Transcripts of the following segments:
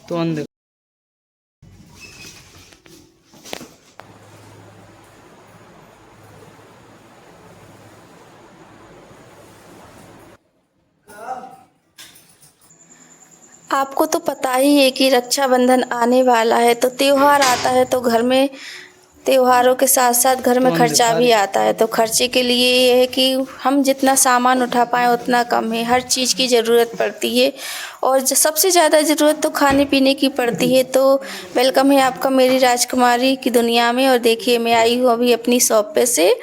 तो अंदर आपको तो पता ही है कि रक्षाबंधन आने वाला है, तो त्योहार आता है तो घर में त्योहारों के साथ साथ घर में खर्चा भी आता है। तो खर्चे के लिए ये है कि हम जितना सामान उठा पाएँ उतना कम है। हर चीज़ की ज़रूरत पड़ती है और सबसे ज़्यादा ज़रूरत तो खाने पीने की पड़ती है। तो वेलकम है आपका मेरी राजकुमारी की दुनिया में। और देखिए मैं आई हूँ अभी अपनी शॉप पे से,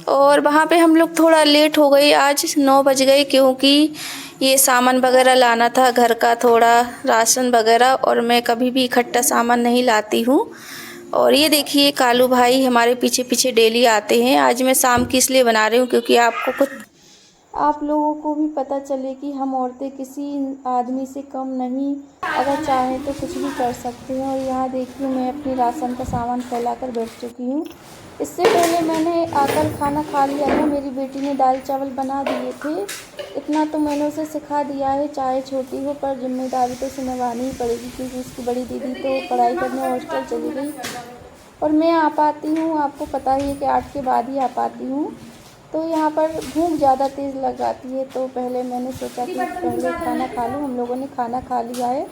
और वहाँ पे हम लोग थोड़ा लेट हो गए, आज 9 बज गए, क्योंकि ये सामान वगैरह लाना था घर का, थोड़ा राशन वगैरह, और मैं कभी भी इकट्ठा सामान नहीं लाती हूँ। और ये देखिए कालू भाई हमारे पीछे पीछे डेली आते हैं। आज मैं शाम की इसलिए बना रही हूँ क्योंकि आप लोगों को भी पता चले कि हम औरतें किसी आदमी से कम नहीं, अगर चाहें तो कुछ भी कर सकते हैं। और यहाँ देखिए मैं अपनी राशन का सामान फैलाकर बैठ चुकी हूँ। इससे पहले मैंने आकर खाना खा लिया था। मेरी बेटी ने दाल चावल बना दिए थे। इतना तो मैंने उसे सिखा दिया है, चाहे छोटी हो पर जिम्मेदारी तो उसे निभानी ही पड़ेगी, क्योंकि उसकी बड़ी दीदी तो पढ़ाई करने हॉस्टल चली गई और मैं आ पाती हूँ, आपको पता ही है कि 8 के बाद ही आ पाती हूँ। तो यहाँ पर भूख ज़्यादा तेज़ लग जाती है, तो पहले मैंने सोचा कि पहले खाना खा लूँ। हम लोगों ने खाना खा लिया है।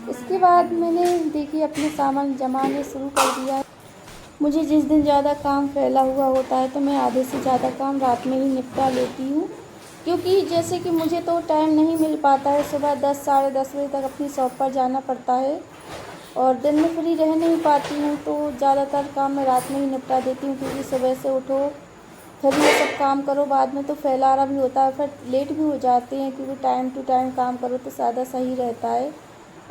इसके बाद मैंने देखिए अपने सामान जमाने शुरू कर दिया है। मुझे जिस दिन ज़्यादा काम फैला हुआ होता है तो मैं आधे से ज़्यादा काम रात में ही निपटा लेती हूँ, क्योंकि जैसे कि मुझे तो टाइम नहीं मिल पाता है। सुबह 10 साढ़े 10 बजे तक अपनी शॉप पर जाना पड़ता है और दिन में फ्री रह नहीं पाती हूँ, तो ज़्यादातर काम मैं रात में ही निपटा देती हूँ, क्योंकि सुबह से उठो फिर ये सब काम करो, बाद में तो फैलारा भी होता है, फिर लेट भी हो जाते हैं, क्योंकि टाइम टू टाइम काम करो तो ज़्यादा सही रहता है।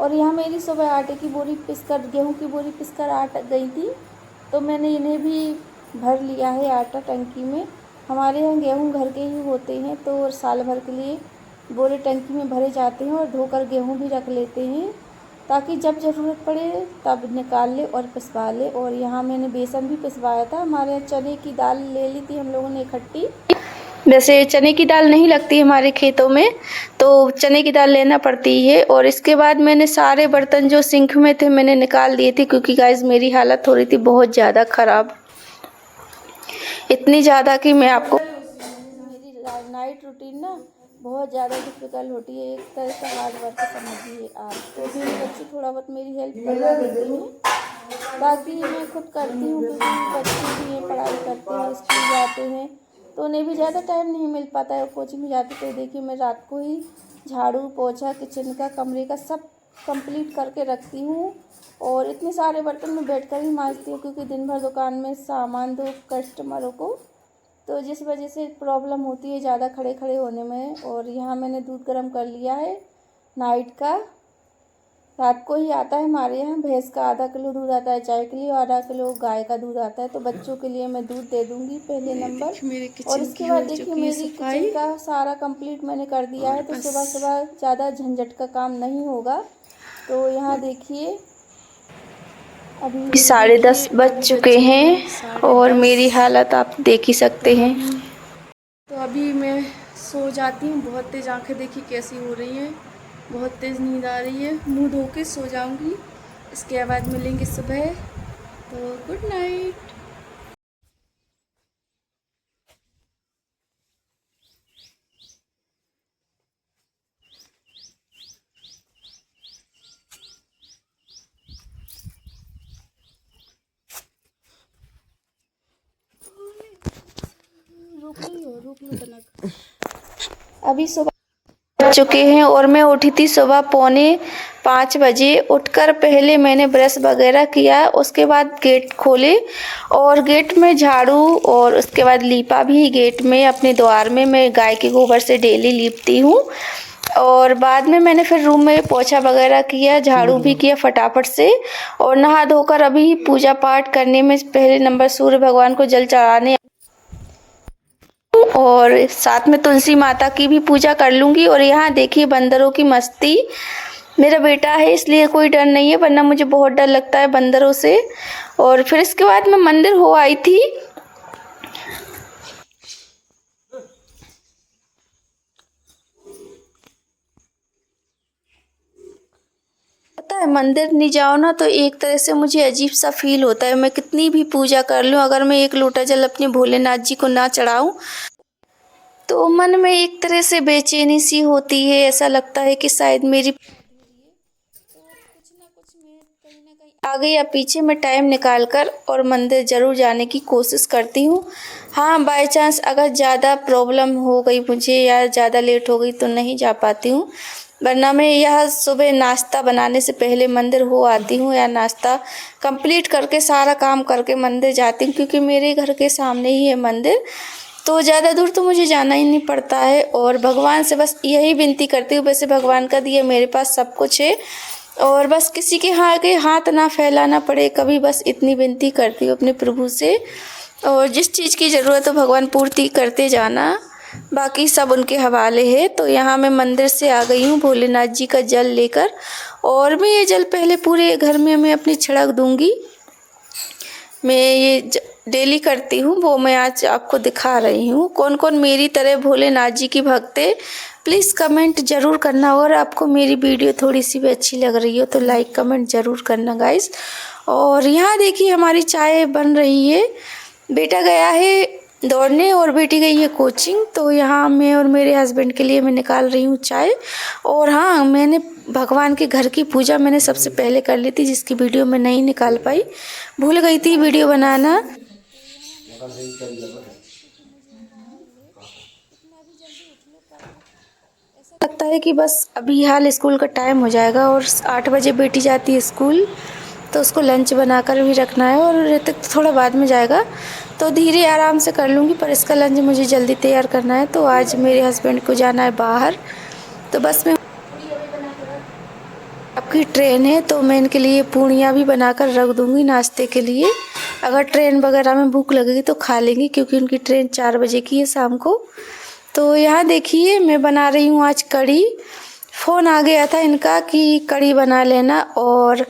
और यहाँ मेरी सुबह आटे की बोरी पिसकर, गेहूँ की बोरी पिसकर आ गई थी, तो मैंने इन्हें भी भर लिया है आटा टंकी में। हमारे यहाँ गेहूँ घर के ही होते हैं, तो साल भर के लिए बोरे टंकी में भरे जाते हैं और धोकर गेहूँ भी रख लेते हैं, ताकि जब ज़रूरत पड़े तब निकाल ले और पिसवा ले। और यहाँ मैंने बेसन भी पिसवाया था। हमारे यहाँ चने की दाल ले ली थी हम लोगों ने इकट्ठी। वैसे चने की दाल नहीं लगती हमारे खेतों में, तो चने की दाल लेना पड़ती है। और इसके बाद मैंने सारे बर्तन जो सिंक में थे मैंने निकाल दिए थे, क्योंकि गाइस मेरी हालत हो रही थी बहुत ज़्यादा ख़राब, इतनी ज़्यादा कि मैं आपको, मेरी नाइट रूटीन ना बहुत ज़्यादा डिफ़िकल्ट होती है, एक तरह से हार्ड वर्क समझिए आप। तो मेरे बच्चे थोड़ा बहुत मेरी हेल्प करवा देते हैं, बाकी मैं खुद करती हूँ, क्योंकि बच्चे भी हैं, पढ़ाई करते हैं, स्कूल जाते हैं, तो उन्हें भी ज़्यादा टाइम नहीं मिल पाता है, कोचिंग में जाते। तो देखिए मैं रात को ही झाड़ू पोछा किचन का कमरे का सब कंप्लीट करके रखती हूँ। और इतने सारे बर्तन मैं बैठकर ही मांजती हूँ, क्योंकि दिन भर दुकान में सामान दो कस्टमरों को, तो जिस वजह से प्रॉब्लम होती है ज़्यादा खड़े खड़े होने में। और यहाँ मैंने दूध गर्म कर लिया है नाइट का, रात को ही आता है हमारे यहाँ। भैंस का आधा किलो दूध आता है चाय के लिए, और आधा किलो गाय का दूध आता है, तो बच्चों के लिए मैं दूध दे दूँगी पहले नंबर। और इसके बाद देखिए मेरी किचन का सारा कंप्लीट मैंने कर दिया है, तो सुबह सुबह ज़्यादा झंझट का काम नहीं होगा। तो यहाँ देखिए अभी 10:30 बज चुके हैं और मेरी हालत आप देख ही सकते हैं। तो अभी मैं सो जाती हूँ। बहुत तेज़ आंखें देखी कैसी हो रही हैं, बहुत तेज़ नींद आ रही है। मुंह धो के सो जाऊँगी, इसके बाद मिलेंगे सुबह। तो गुड नाइट। रोक लो तनक। अभी सुबह बज चुके हैं और मैं उठी थी सुबह 4:45 बजे। उठकर पहले मैंने ब्रश वगैरह किया, उसके बाद गेट खोले और गेट में झाड़ू, और उसके बाद लीपा भी गेट में। अपने द्वार में मैं गाय के गोबर से डेली लीपती हूँ। और बाद में मैंने फिर रूम में पोछा वगैरह किया, झाड़ू भी किया फटाफट से, और नहा धोकर अभी पूजा पाठ करने में पहले नंबर सूर्य भगवान को जल चढ़ाने, और साथ में तुलसी माता की भी पूजा कर लूँगी। और यहाँ देखिए बंदरों की मस्ती। मेरा बेटा है इसलिए कोई डर नहीं है, वरना मुझे बहुत डर लगता है बंदरों से। और फिर इसके बाद मैं मंदिर हो आई थी। पता है मंदिर नहीं जाओ ना तो एक तरह से मुझे अजीब सा फील होता है। मैं कितनी भी पूजा कर लूँ, अगर मैं एक लोटा जल अपने भोलेनाथ जी को ना चढ़ाऊँ तो मन में एक तरह से बेचैनी सी होती है। ऐसा लगता है कि शायद मेरी आगे या पीछे मैं टाइम निकाल कर और मंदिर ज़रूर जाने की कोशिश करती हूँ। हाँ, बाय चांस अगर ज़्यादा प्रॉब्लम हो गई मुझे या ज़्यादा लेट हो गई तो नहीं जा पाती हूँ, वरना मैं यह सुबह नाश्ता बनाने से पहले मंदिर हो आती हूँ या नाश्ता कंप्लीट करके सारा काम करके मंदिर जाती हूँ, क्योंकि मेरे घर के सामने ही है मंदिर, तो ज़्यादा दूर तो मुझे जाना ही नहीं पड़ता है। और भगवान से बस यही विनती करती हूँ, वैसे भगवान का दिया मेरे पास सब कुछ है और बस किसी के आगे हाथ ना फैलाना पड़े कभी, बस इतनी विनती करती हूँ अपने प्रभु से। और जिस चीज़ की ज़रूरत हो भगवान पूर्ति करते जाना, बाकी सब उनके हवाले है। तो यहाँ मैं मंदिर से आ गई हूँ भोलेनाथ जी का जल लेकर, और मैं ये जल पहले पूरे घर में मैं अपनी छिड़क दूँगी। मैं ये डेली करती हूँ, वो मैं आज आपको दिखा रही हूँ। कौन कौन मेरी तरह भोलेनाथ जी की भक्त है प्लीज़ कमेंट ज़रूर करना, और आपको मेरी वीडियो थोड़ी सी भी अच्छी लग रही हो तो लाइक कमेंट ज़रूर करना गाइस। और यहाँ देखिए हमारी चाय बन रही है। बेटा गया है दौड़ने और बेटी गई है कोचिंग, तो यहाँ मैं और मेरे हस्बैंड के लिए मैं निकाल रही हूँ चाय। और हाँ, मैंने भगवान के घर की पूजा मैंने सबसे पहले कर ली थी, जिसकी वीडियो मैं नहीं निकाल पाई, भूल गई थी वीडियो बनाना। लगता है कि बस अभी हाल स्कूल का टाइम हो जाएगा और 8 बजे बेटी जाती है स्कूल, तो उसको लंच बनाकर भी रखना है और ऋतिक तो थोड़ा बाद में जाएगा, तो धीरे आराम से कर लूँगी, पर इसका लंच मुझे जल्दी तैयार करना है। तो आज मेरे हस्बैंड को जाना है बाहर, तो बस मैं आपकी ट्रेन है तो मैं इनके लिए पूड़ियाँ भी बनाकर रख दूँगी नाश्ते के लिए। अगर ट्रेन वगैरह में भूख लगेगी तो खा लेंगी, क्योंकि उनकी ट्रेन 4 बजे की है शाम को। तो यहाँ देखिए मैं बना रही हूँ आज कढ़ी। फ़ोन आ गया था इनका कि कढ़ी बना लेना, और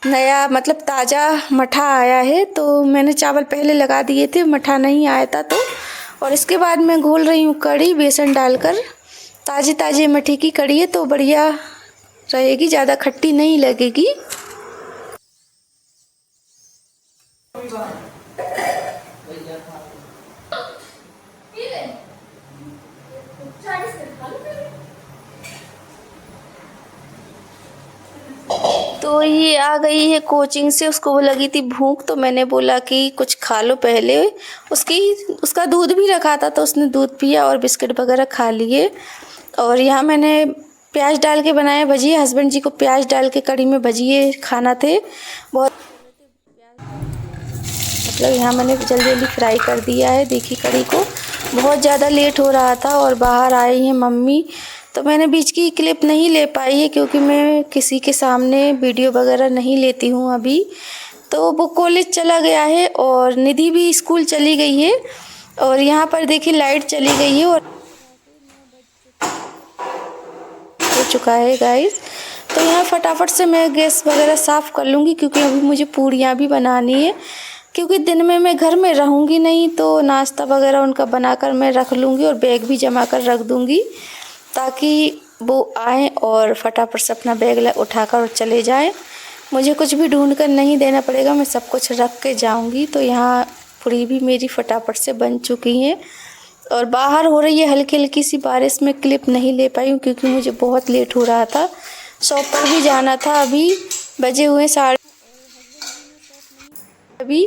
नया मतलब ताज़ा मठा आया है, तो मैंने चावल पहले लगा दिए थे, मठा नहीं आया था तो। और इसके बाद मैं घोल रही हूँ कढ़ी बेसन डालकर। ताज़े ताज़े मठे की कढ़ी है तो बढ़िया रहेगी, ज़्यादा खट्टी नहीं लगेगी। तो ये आ गई है कोचिंग से, उसको लगी थी भूख, तो मैंने बोला कि कुछ खा लो पहले। उसका दूध भी रखा था तो उसने दूध पिया और बिस्किट वगैरह खा लिए। और यहाँ मैंने प्याज डाल के बनाया भजिए, हस्बैंड जी को प्याज डाल के कढ़ी में भजिए खाना थे बहुत, मतलब यहाँ मैंने जल्दी जल्दी फ्राई कर दिया है। देखिए कढ़ी को बहुत ज़्यादा लेट हो रहा था और बाहर आई हैं मम्मी, तो मैंने बीच की क्लिप नहीं ले पाई है, क्योंकि मैं किसी के सामने वीडियो वगैरह नहीं लेती हूँ अभी। तो वो कॉलेज चला गया है और निधि भी स्कूल चली गई है। और यहाँ पर देखिए लाइट चली गई है और हो चुका है गाइस। तो यहाँ फटाफट से मैं गैस वगैरह साफ़ कर लूँगी, क्योंकि अभी मुझे पूड़ियाँ भी बनानी है, क्योंकि दिन में मैं घर में रहूँगी नहीं, तो नाश्ता वगैरह उनका बनाकर मैं रख लूँगी और बैग भी जमा कर रख दूँगी, ताकि वो आएँ और फटाफट से अपना बैग उठाकर और चले जाएँ। मुझे कुछ भी ढूंढ कर नहीं देना पड़ेगा, मैं सब कुछ रख के जाऊँगी। तो यहाँ पूड़ी भी मेरी फटाफट से बन चुकी हैं और बाहर हो रही है हल्की हल्की सी बारिश, में क्लिप नहीं ले पाई हूँ क्योंकि मुझे बहुत लेट हो रहा था, शॉप पर भी जाना था। अभी बजे हुए 8:30 अभी,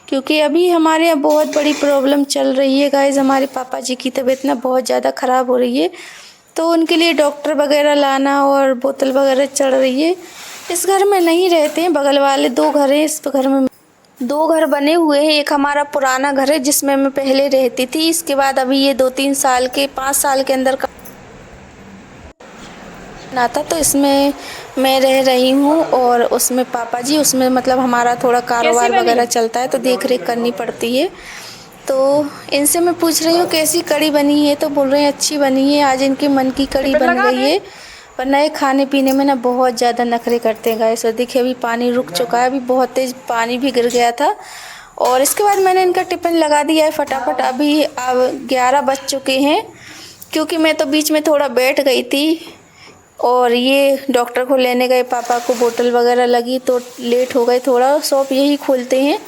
क्योंकि अभी हमारे यहाँ बहुत बड़ी प्रॉब्लम चल रही है गाइस। हमारे पापा जी की तबीयत ना बहुत ज़्यादा ख़राब हो रही है, तो उनके लिए डॉक्टर वगैरह लाना और बोतल वगैरह चढ़ रही है। इस घर में नहीं रहते हैं, बगल वाले 2 घर हैं, इस घर में 2 घर बने हुए हैं। एक हमारा पुराना घर है जिसमें मैं पहले रहती थी, इसके बाद अभी ये 2-3 साल के 5 साल के अंदर का ना था, तो इसमें मैं रह रही हूँ। और उसमें पापा जी, उसमें मतलब हमारा थोड़ा कारोबार वगैरह चलता है तो देख रेख करनी पड़ती है। तो इनसे मैं पूछ रही हूँ कैसी कढ़ी बनी है, तो बोल रहे हैं अच्छी बनी है। आज इनके मन की कढ़ी बन गई है, वरना ये खाने पीने में ना बहुत ज़्यादा नखरे करते हैं गाइस। और देखिए अभी पानी रुक चुका है, अभी बहुत तेज़ पानी भी गिर गया था। और इसके बाद मैंने इनका टिफ़िन लगा दिया है फटाफट। अभी 11 बज चुके हैं, क्योंकि मैं तो बीच में थोड़ा बैठ गई थी और ये डॉक्टर को लेने गए, पापा को बोतल वगैरह लगी तो लेट हो गए थोड़ा। शॉप यही खोलते हैं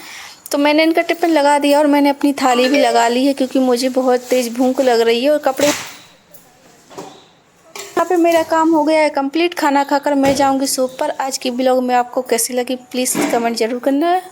तो मैंने इनका टिफ़िन लगा दिया और मैंने अपनी थाली भी लगा ली है क्योंकि मुझे बहुत तेज़ भूख लग रही है। और कपड़े यहाँ पे मेरा काम हो गया है कंप्लीट। खाना खाकर मैं जाऊंगी शॉप पर। आज की ब्लॉग में आपको कैसी लगी प्लीज़ कमेंट ज़रूर करना है।